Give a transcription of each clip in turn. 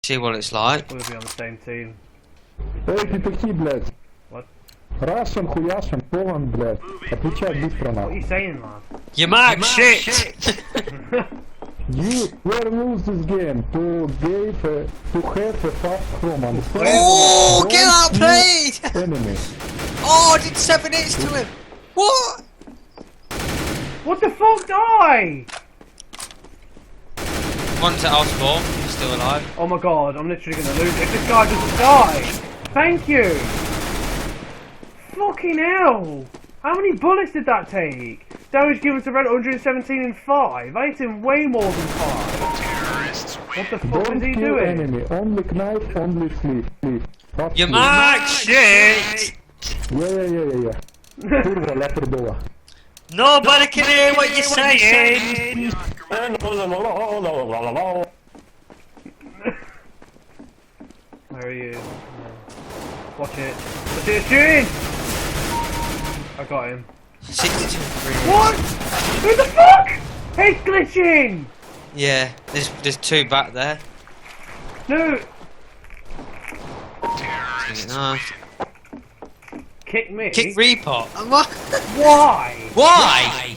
See what it's like. We'll be on the same team. Эй, ты такие, блядь. What? Russian, хуяшен, Poland, блядь. Отвечай быстро What are нахуй. you saying, lad? Your mag shit! You were lose this game to have a fast home, understand? Oh, Don't get out, kill please! enemy. Oh, I did 7 hits to him. What? What the fuck, die? One's at Osborne, he's still alive. Oh my god, I'm literally gonna lose it if this guy doesn't die. Thank you. Fucking hell. How many bullets did that take? Damage given to Red 117 in 5. I hit him way more than 5. What the fuck Don't is he kill doing? enemy. Only knife, only sleep. Fast Your sleep. mag shit! Yeah. Kurwa, la perdola. Nobody can hear what you're saying! Where are you? Watch it. Watch it, shooting! I got him. 62 What? Who the fuck? He's glitching! Yeah, there's 2 back there. No! Nice. Kick me? Kick repot. What? Why? Why?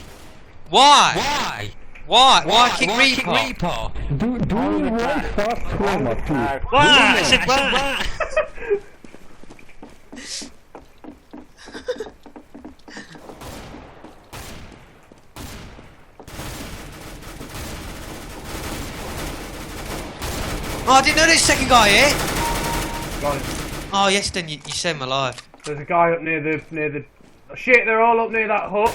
Why? Why kick repot? Do you want fast home, please? Why? I said why? Oh, I didn't know there's a second guy here. Got him. Oh, yes, then you saved my life. There's a guy up near the. Oh, shit, they're all up near that hut.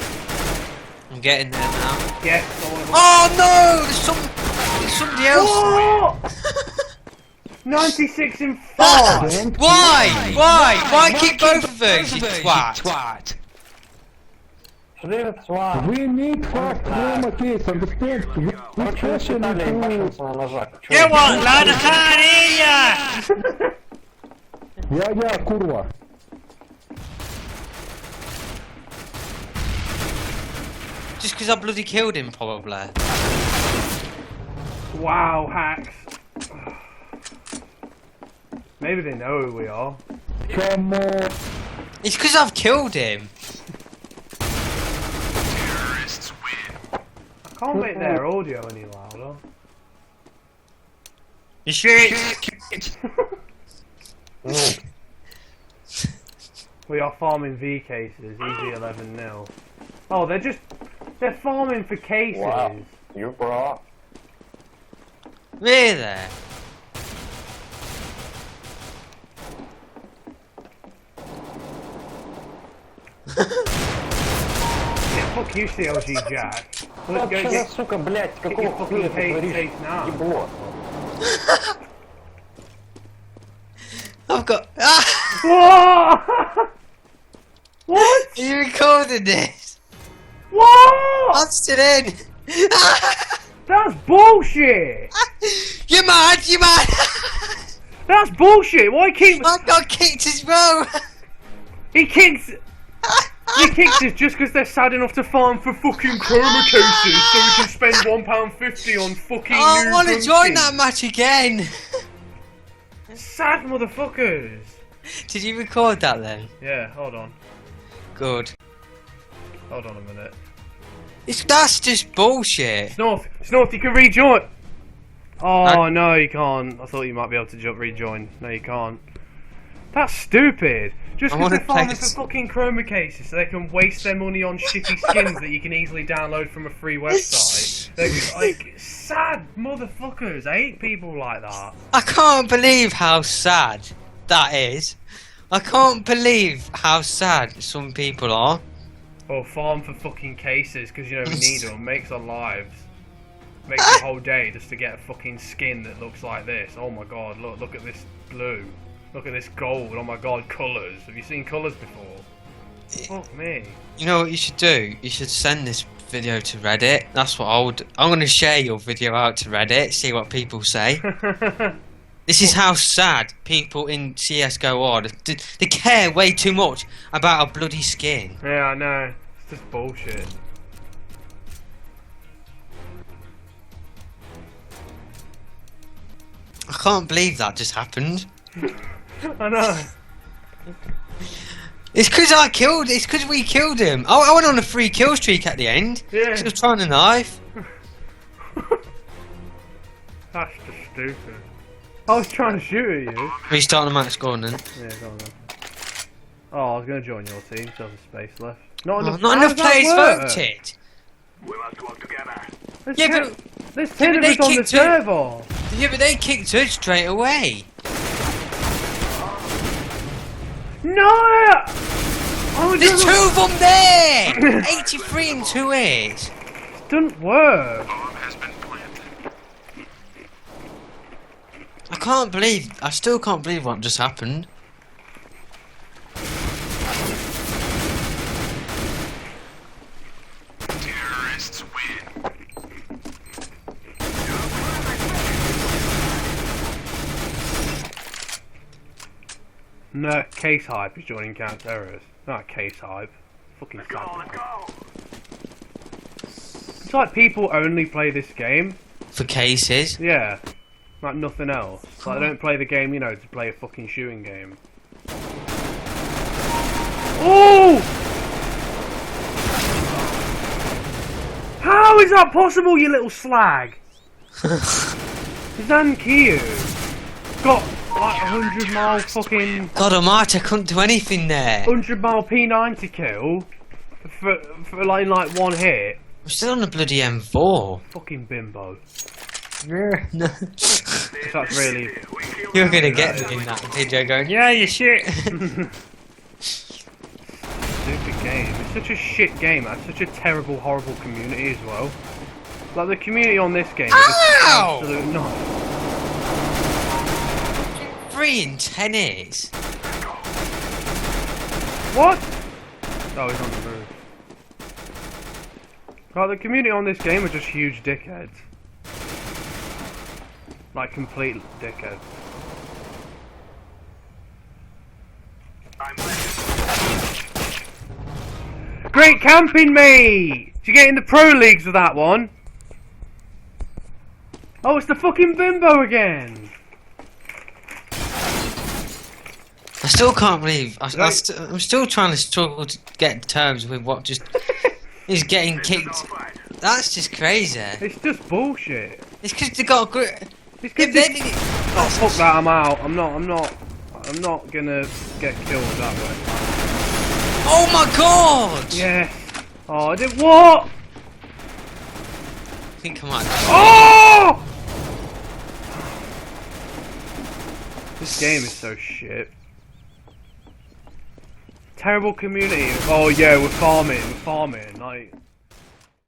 I'm getting there now. Yes, all of them. Oh no! There's somebody else. What? 96 in 5. Why? Why kick both of those, you twat? We need fast home case, understand? We especially to... You what, lad? I can't hear ya! Yeah, kurwa. Just because I bloody killed him, probably. Wow, hacks. Maybe they know who we are. Come on. It's because I've killed him. I can't make their audio any louder. You shit! We are farming V cases, easy 11-0. Oh, they're farming for cases. Wow. You bro. Really? Yeah, fuck you, CLG Jack. Let's go Вообще, get сука, блядь, your какого fucking хуя ты говоришь? case now. Ебло. I've got. Ah! What? What? Are you recording this? What? I'm still in. That's bullshit. You mad? You mad? That's bullshit. Why keep? I got kicked as well. He kicks. He kicks us just because they're sad enough to farm for fucking chroma cases, so we can spend £1.50 on fucking. I new want to gun join skins. that match again. Sad motherfuckers. Did you record that then? Yeah, hold on. Good. Hold on a minute. That's just bullshit. Snorth, you can rejoin. Oh no, you can't. I thought you might be able to rejoin. No, you can't. That's stupid. Just I because wanna they're farming play for this- fucking chroma cases, so they can waste their money on shitty skins that you can easily download from a free website. They're like sad motherfuckers. I hate people like that. I can't believe how sad that is. I can't believe how sad some people are. Or farm for fucking cases because you know we need them. Makes our lives. Makes the whole day just to get a fucking skin that looks like this. Oh my god! Look at this blue. Look at this gold. Oh my god, colours. Have you seen colours before? Fuck me. You know what you should do? You should send this video to Reddit. That's what I'm going to share your video out to Reddit. See what people say. This is how sad people in CS:GO are. They care way too much about a bloody skin. Yeah, I know. It's just bullshit. I can't believe that just happened. I know. It's because we killed him. I went on a 3 kill streak at the end. Yeah. 'Cause I was trying a knife. That's just stupid. I was trying to shoot at you. Restarting the match, go on then. Yeah, go on then. Oh, I was going to join your team, so there's space left. Not enough, Not how enough does that players work? voted. There's Yeah, ten- but there's 10 of they us on the kicked it. server. yeah, but they kicked us straight away. No! Oh, There's it 2 of them there. 83 and 2 hits. doesn't work. I still can't believe what just happened. Terrorists win. No, Case Hype is joining Count Terrorists. Not Case Hype. Fucking sad. It's like people only play this game. For cases. Yeah. Like nothing else. Like they don't play the game, you know, to play a fucking shooting game. Oh! How is that possible, you little slag? Zankiyu got like 100 mile fucking God almighty, I couldn't do anything there. 100 mile P90 kill for like one hit. I'm still on the bloody M4. Fucking bimbo. No. That's really You're gonna get me in that video going, yeah, you shit. stupid game. It's such a shit game. It's such a terrible, horrible community as well. Like the community on this game is just Ow! absolute nuts. 3 in 10 hits. What? Oh, he's on the move. Like the community on this game are just huge dickheads. Like complete dickheads. Great camping, mate! Did you get in the pro leagues with that one? Oh, it's the fucking bimbo again! I still can't believe. Right. I'm still trying to struggle to get to terms with what just is getting kicked. That's just crazy. It's just bullshit. It's because they got a good. It's 'cause this- Oh, fuck that, I'm out. I'm not gonna get killed that way. Oh my god! Yes. Oh, I did what? I think I might. Oh! This game is so shit. Terrible community. Oh yeah, we're farming. Like